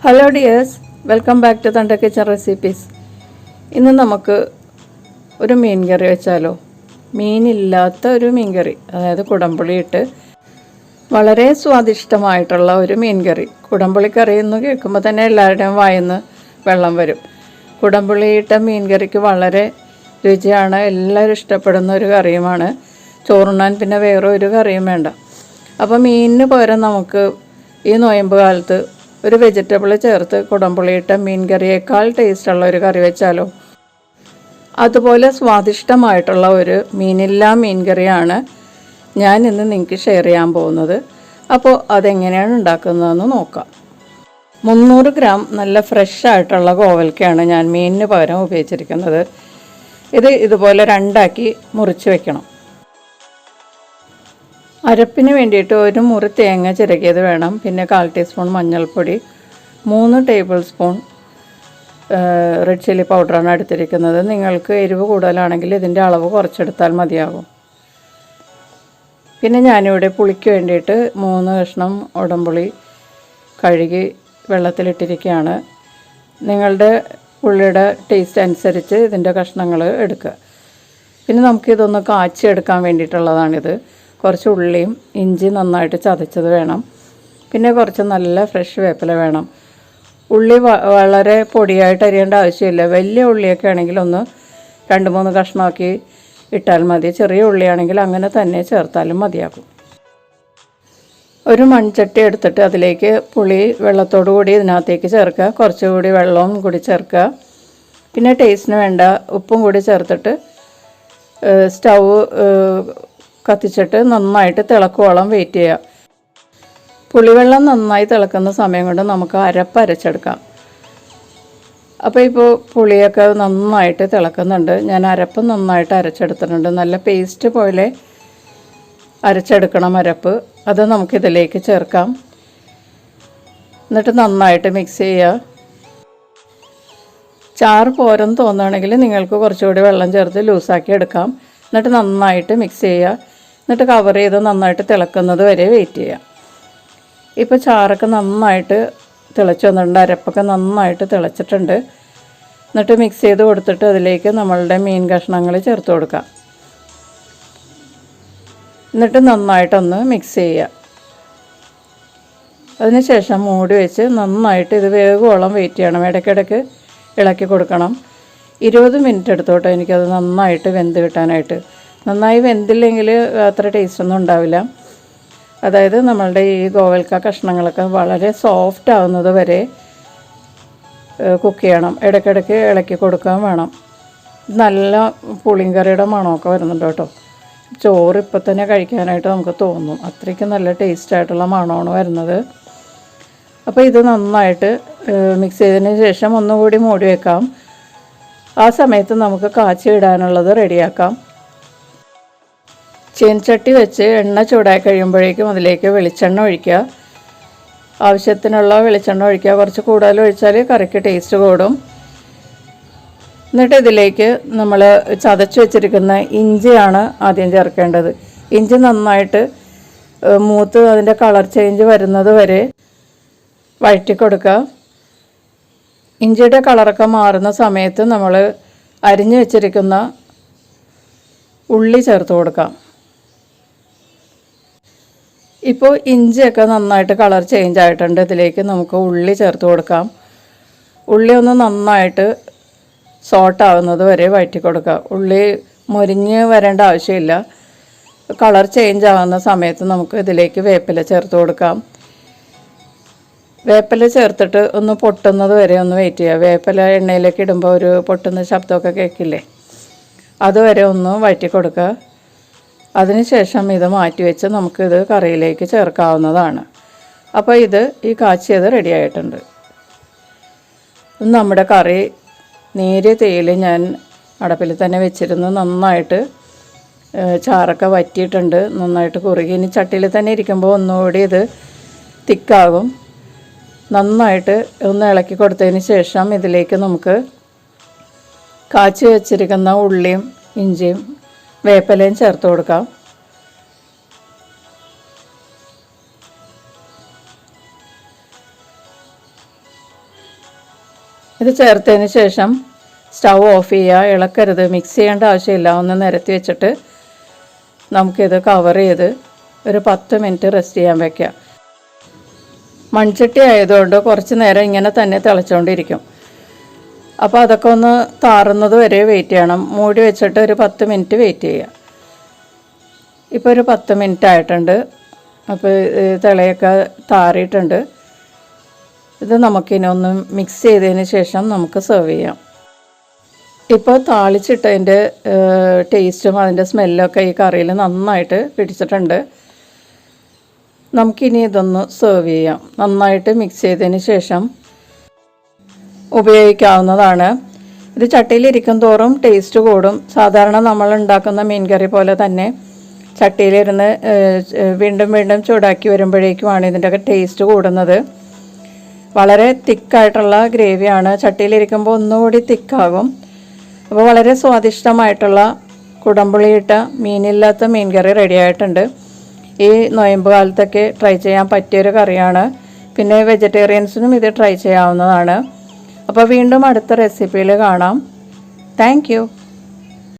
Hello dears, welcome back to Thunder Kitchen Recipes. ഇന്ന് നമുക്ക് ഒരു മീൻ കറി വെച്ചാലോ? മീനില്ലാത്ത ഒരു മീൻ കറി, അതായത് കുടംപുളി ഇട്ട് വളരെ സ്വാദിഷ്ടമായിട്ടുള്ള ഒരു മീൻ കറി. കുടംപുളി കറി എന്ന് കേൾക്കുമ്പോൾ തന്നെ എല്ലാവരുടെയും വായിന്ന് വെള്ളം വരും. കുടംപുളി ഇട്ട മീൻ കറിക്ക് വളരെ രുചിയാണ്, എല്ലാവരും ഇഷ്ടപ്പെടുന്ന ഒരു കറിയുമാണ്. ചോറുണ്ണാൻ പിന്നെ വേറെ ഒരു കറിയും വേണ്ട. അപ്പോൾ മീനിന് പകരം നമുക്ക് ഈ നോയമ്പ് കാലത്ത് ഒരു വെജിറ്റബിൾ ചേർത്ത് കുടംപുളിയിട്ട മീൻ കറിയേക്കാൾ ടേസ്റ്റുള്ള ഒരു കറി വെച്ചാലോ? അതുപോലെ സ്വാദിഷ്ടമായിട്ടുള്ള ഒരു മീനില്ലാ മീൻ കറിയാണ് ഞാൻ ഇന്ന് നിങ്ങൾക്ക് ഷെയർ ചെയ്യാൻ പോകുന്നത്. അപ്പോൾ അതെങ്ങനെയാണ് ഉണ്ടാക്കുന്നതെന്ന് നോക്കാം. 300 ഗ്രാം നല്ല ഫ്രഷ് ആയിട്ടുള്ള കോവൽക്കയാണ് ഞാൻ മീനിന് പകരം ഉപയോഗിച്ചിരിക്കുന്നത്. ഇത് ഇതുപോലെ രണ്ടാക്കി മുറിച്ച് വെക്കണം. അരപ്പിന് വേണ്ടിയിട്ട് ഒരു മുറി തേങ്ങ ചിരകിയത് വേണം. പിന്നെ 1/4 ടീസ്പൂൺ മഞ്ഞൾപ്പൊടി, 3 ടേബിൾ സ്പൂൺ റെഡ് ചില്ലി പൗഡറാണ് എടുത്തിരിക്കുന്നത്. നിങ്ങൾക്ക് എരിവ് കൂടുതലാണെങ്കിൽ ഇതിൻ്റെ അളവ് കുറച്ചെടുത്താൽ മതിയാകും. പിന്നെ ഞാനിവിടെ പുളിക്ക് വേണ്ടിയിട്ട് 3 കഷ്ണം ഉടമ്പുളി കഴുകി വെള്ളത്തിലിട്ടിരിക്കുകയാണ്. നിങ്ങളുടെ പുള്ളിയുടെ ടേസ്റ്റ് അനുസരിച്ച് ഇതിൻ്റെ കഷ്ണങ്ങൾ എടുക്കുക. പിന്നെ നമുക്കിതൊന്ന് കാച്ചിയെടുക്കാൻ വേണ്ടിയിട്ടുള്ളതാണിത്. കുറച്ച് ഉള്ളിയും ഇഞ്ചി നന്നായിട്ട് ചതച്ചത് വേണം. പിന്നെ കുറച്ച് നല്ല ഫ്രഷ് വേപ്പില വേണം. ഉള്ളി വളരെ പൊടിയായിട്ട് അരിയേണ്ട ആവശ്യമില്ല. വലിയ ഉള്ളിയൊക്കെ ആണെങ്കിൽ ഒന്ന് 2-3 കഷ്ണമാക്കി ഇട്ടാൽ മതി. ചെറിയ ഉള്ളിയാണെങ്കിൽ അങ്ങനെ തന്നെ ചേർത്താലും മതിയാകും. ഒരു മൺചട്ടി എടുത്തിട്ട് അതിലേക്ക് പുളി വെള്ളത്തോടു കൂടി ഇതിനകത്തേക്ക് ചേർക്കുക. കുറച്ചുകൂടി വെള്ളവും കൂടി ചേർക്കുക. പിന്നെ ടേസ്റ്റിന് വേണ്ട ഉപ്പും കൂടി ചേർത്തിട്ട് സ്റ്റൗ കത്തിച്ചിട്ട് നന്നായിട്ട് തിളക്കുവോളം വെയിറ്റ് ചെയ്യുക. പുളിവെള്ളം നന്നായി തിളക്കുന്ന സമയം കൊണ്ട് നമുക്ക് അരച്ചെടുക്കാം. അപ്പോൾ ഇപ്പോൾ പുളിയൊക്കെ നന്നായിട്ട് തിളക്കുന്നുണ്ട്. ഞാൻ അരപ്പ് നന്നായിട്ട് അരച്ചെടുത്തിട്ടുണ്ട്. നല്ല പേസ്റ്റ് പോലെ അരച്ചെടുക്കണം അരപ്പ്. അത് നമുക്കിതിലേക്ക് ചേർക്കാം. എന്നിട്ട് നന്നായിട്ട് മിക്സ് ചെയ്യുക. ചാറ് പോരെന്ന് തോന്നുകയാണെങ്കിൽ നിങ്ങൾക്ക് കുറച്ചുകൂടി വെള്ളം ചേർത്ത് ലൂസാക്കി എടുക്കാം. എന്നിട്ട് നന്നായിട്ട് മിക്സ് ചെയ്യുക. എന്നിട്ട് കവർ ചെയ്ത് നന്നായിട്ട് തിളക്കുന്നത് വരെ വെയിറ്റ് ചെയ്യുക. ഇപ്പോൾ ചാറൊക്കെ നന്നായിട്ട് തിളച്ച് വന്നിട്ടുണ്ട്. അരപ്പൊക്കെ നന്നായിട്ട് തിളച്ചിട്ടുണ്ട്. എന്നിട്ട് മിക്സ് ചെയ്ത് കൊടുത്തിട്ട് അതിലേക്ക് നമ്മളുടെ മീൻ കഷ്ണങ്ങൾ ചേർത്ത് കൊടുക്കാം. എന്നിട്ട് നന്നായിട്ടൊന്ന് മിക്സ് ചെയ്യുക. അതിനുശേഷം മൂടി വെച്ച് നന്നായിട്ട് ഇത് വേഗോളം വെയിറ്റ് ചെയ്യണം. ഇടയ്ക്കിടയ്ക്ക് ഇളക്കി കൊടുക്കണം. 20 മിനിറ്റ് എടുത്തോട്ടെ എനിക്കത് നന്നായിട്ട് വെന്ത് കിട്ടാനായിട്ട്. നന്നായി വെന്തില്ലെങ്കിൽ അത്ര ടേസ്റ്റൊന്നും ഉണ്ടാവില്ല. അതായത് നമ്മളുടെ ഈ കോവൽക്ക കഷ്ണങ്ങളൊക്കെ വളരെ സോഫ്റ്റ് ആവുന്നത് വരെ കുക്ക് ചെയ്യണം. ഇടയ്ക്കിടയ്ക്ക് ഇളക്കി കൊടുക്കാൻ വേണം. നല്ല പുളിങ്കറിയുടെ മണമൊക്കെ വരുന്നുണ്ട് കേട്ടോ. ചോറ് ഇപ്പം തന്നെ കഴിക്കാനായിട്ട് നമുക്ക് തോന്നും. അത്രയ്ക്ക് നല്ല ടേസ്റ്റായിട്ടുള്ള മണമാണ് വരുന്നത്. അപ്പോൾ ഇത് നന്നായിട്ട് മിക്സ് ചെയ്തതിന് ശേഷം ഒന്നുകൂടി മൂടി വെക്കാം. ആ സമയത്ത് നമുക്ക് കാച്ചി ഇടാനുള്ളത് റെഡിയാക്കാം. ചീനച്ചട്ടി വെച്ച് എണ്ണ ചൂടായി കഴിയുമ്പോഴേക്കും അതിലേക്ക് വെളിച്ചെണ്ണ ഒഴിക്കുക. ആവശ്യത്തിനുള്ള വെളിച്ചെണ്ണ ഒഴിക്കുക. കുറച്ച് കൂടുതൽ ഒഴിച്ചാൽ കറിക്ക് ടേസ്റ്റ് കൂടും. എന്നിട്ട് ഇതിലേക്ക് നമ്മൾ ചതച്ച് വെച്ചിരിക്കുന്ന ഇഞ്ചിയാണ് ആദ്യം ചേർക്കേണ്ടത്. ഇഞ്ചി നന്നായിട്ട് മൂത്ത് അതിൻ്റെ കളർ ചേഞ്ച് വരുന്നത് വരെ വഴറ്റി കൊടുക്കുക. ഇഞ്ചിയുടെ കളറൊക്കെ മാറുന്ന സമയത്ത് നമ്മൾ അരിഞ്ഞു വെച്ചിരിക്കുന്ന ഉള്ളി ചേർത്ത് കൊടുക്കാം. ഇപ്പോൾ ഇഞ്ചിയൊക്കെ നന്നായിട്ട് കളർ ചേഞ്ച് ആയിട്ടുണ്ട്. ഇതിലേക്ക് നമുക്ക് ഉള്ളി ചേർത്ത് കൊടുക്കാം. ഉള്ളി ഒന്ന് നന്നായിട്ട് സോട്ടാവുന്നത് വരെ വഴറ്റി കൊടുക്കുക. ഉള്ളി മുരിഞ്ഞ് വരേണ്ട ആവശ്യമില്ല. കളർ ചേഞ്ച് ആവുന്ന സമയത്ത് നമുക്ക് ഇതിലേക്ക് വേപ്പില ചേർത്ത് കൊടുക്കാം. വേപ്പില ചേർത്തിട്ട് ഒന്ന് പൊട്ടുന്നത് വരെ ഒന്ന് വെയിറ്റ് ചെയ്യുക. വേപ്പില എണ്ണയിലേക്ക് ഇടുമ്പോൾ ഒരു പൊട്ടുന്ന ശബ്ദമൊക്കെ കേൾക്കില്ലേ? അതുവരെ ഒന്ന് വഴറ്റി കൊടുക്കുക. അതിനുശേഷം ഇത് മാറ്റി വെച്ച് നമുക്കിത് കറിയിലേക്ക് ചേർക്കാവുന്നതാണ്. അപ്പോൾ ഈ കാച്ചിയത് റെഡി ആയിട്ടുണ്ട്. നമ്മുടെ കറി നേരിയ തീയിൽ ഞാൻ അടപ്പിൽ തന്നെ വെച്ചിരുന്നു. നന്നായിട്ട് ചാറൊക്കെ വറ്റിയിട്ടുണ്ട്. നന്നായിട്ട് കുറുകി. ഇനി ചട്ടിയിൽ തന്നെ ഇരിക്കുമ്പോൾ ഒന്നുകൂടി ഇത് തിക്കാകും. നന്നായിട്ട് ഒന്ന് ഇളക്കി കൊടുത്തതിന് ശേഷം ഇതിലേക്ക് നമുക്ക് കാച്ചി വെച്ചിരിക്കുന്ന ഉള്ളിയും ഇഞ്ചിയും വേപ്പിലയും ചേർത്ത് കൊടുക്കാം. ഇത് ചേർത്തതിന് ശേഷം സ്റ്റൗ ഓഫ് ചെയ്യുക. ഇളക്കരുത്, മിക്സ് ചെയ്യേണ്ട ആവശ്യമില്ല. ഒന്ന് നിരത്തി വെച്ചിട്ട് നമുക്കിത് കവർ ചെയ്ത് ഒരു 10 മിനിറ്റ് റെസ്റ്റ് ചെയ്യാൻ വയ്ക്കുക. മൺചട്ടി ആയതുകൊണ്ട് കുറച്ച് നേരം ഇങ്ങനെ തന്നെ തിളച്ചുകൊണ്ടിരിക്കും. അപ്പോൾ അതൊക്കെ ഒന്ന് താറുന്നത് വരെ വെയിറ്റ് ചെയ്യണം. മൂടി വെച്ചിട്ട് ഒരു 10 മിനിറ്റ് വെയിറ്റ് ചെയ്യുക. ഇപ്പോൾ ഒരു 10 മിനിറ്റ് ആയിട്ടുണ്ട്. അപ്പോൾ തിളയൊക്കെ താറിയിട്ടുണ്ട്. ഇത് നമുക്കിനി ഒന്ന് മിക്സ് ചെയ്തതിന് ശേഷം നമുക്ക് സെർവ് ചെയ്യാം. ഇപ്പോൾ താളിച്ചിട്ടതിൻ്റെ ടേസ്റ്റും അതിൻ്റെ സ്മെല്ലൊക്കെ ഈ കറിയിൽ നന്നായിട്ട് പിടിച്ചിട്ടുണ്ട്. നമുക്കിനി ഇതൊന്ന് സെർവ് ചെയ്യാം. നന്നായിട്ട് മിക്സ് ചെയ്തതിന് ശേഷം ഉപയോഗിക്കാവുന്നതാണ്. ഇത് ചട്ടിയിലിരിക്കും തോറും ടേസ്റ്റ് കൂടും. സാധാരണ നമ്മൾ ഉണ്ടാക്കുന്ന മീൻ കറി പോലെ തന്നെ ചട്ടിയിലിരുന്ന് വീണ്ടും വീണ്ടും ചൂടാക്കി വരുമ്പോഴേക്കുമാണ് ഇതിൻ്റെയൊക്കെ ടേസ്റ്റ് കൂടുന്നത്. വളരെ തിക്കായിട്ടുള്ള ഗ്രേവിയാണ്. ചട്ടിയിലിരിക്കുമ്പോൾ ഒന്നുകൂടി തിക്കാകും. അപ്പോൾ വളരെ സ്വാദിഷ്ടമായിട്ടുള്ള കുടംപുളിയിട്ട മീനില്ലാത്ത മീൻ കറി റെഡി ആയിട്ടുണ്ട്. ഈ നൊയമ്പ് കാലത്തൊക്കെ ട്രൈ ചെയ്യാൻ പറ്റിയൊരു കറിയാണ്. പിന്നെ വെജിറ്റേറിയൻസിനും ഇത് ട്രൈ ചെയ്യാവുന്നതാണ്. അപ്പോൾ വീണ്ടും അടുത്ത റെസിപ്പിയിൽ കാണാം. Thank you.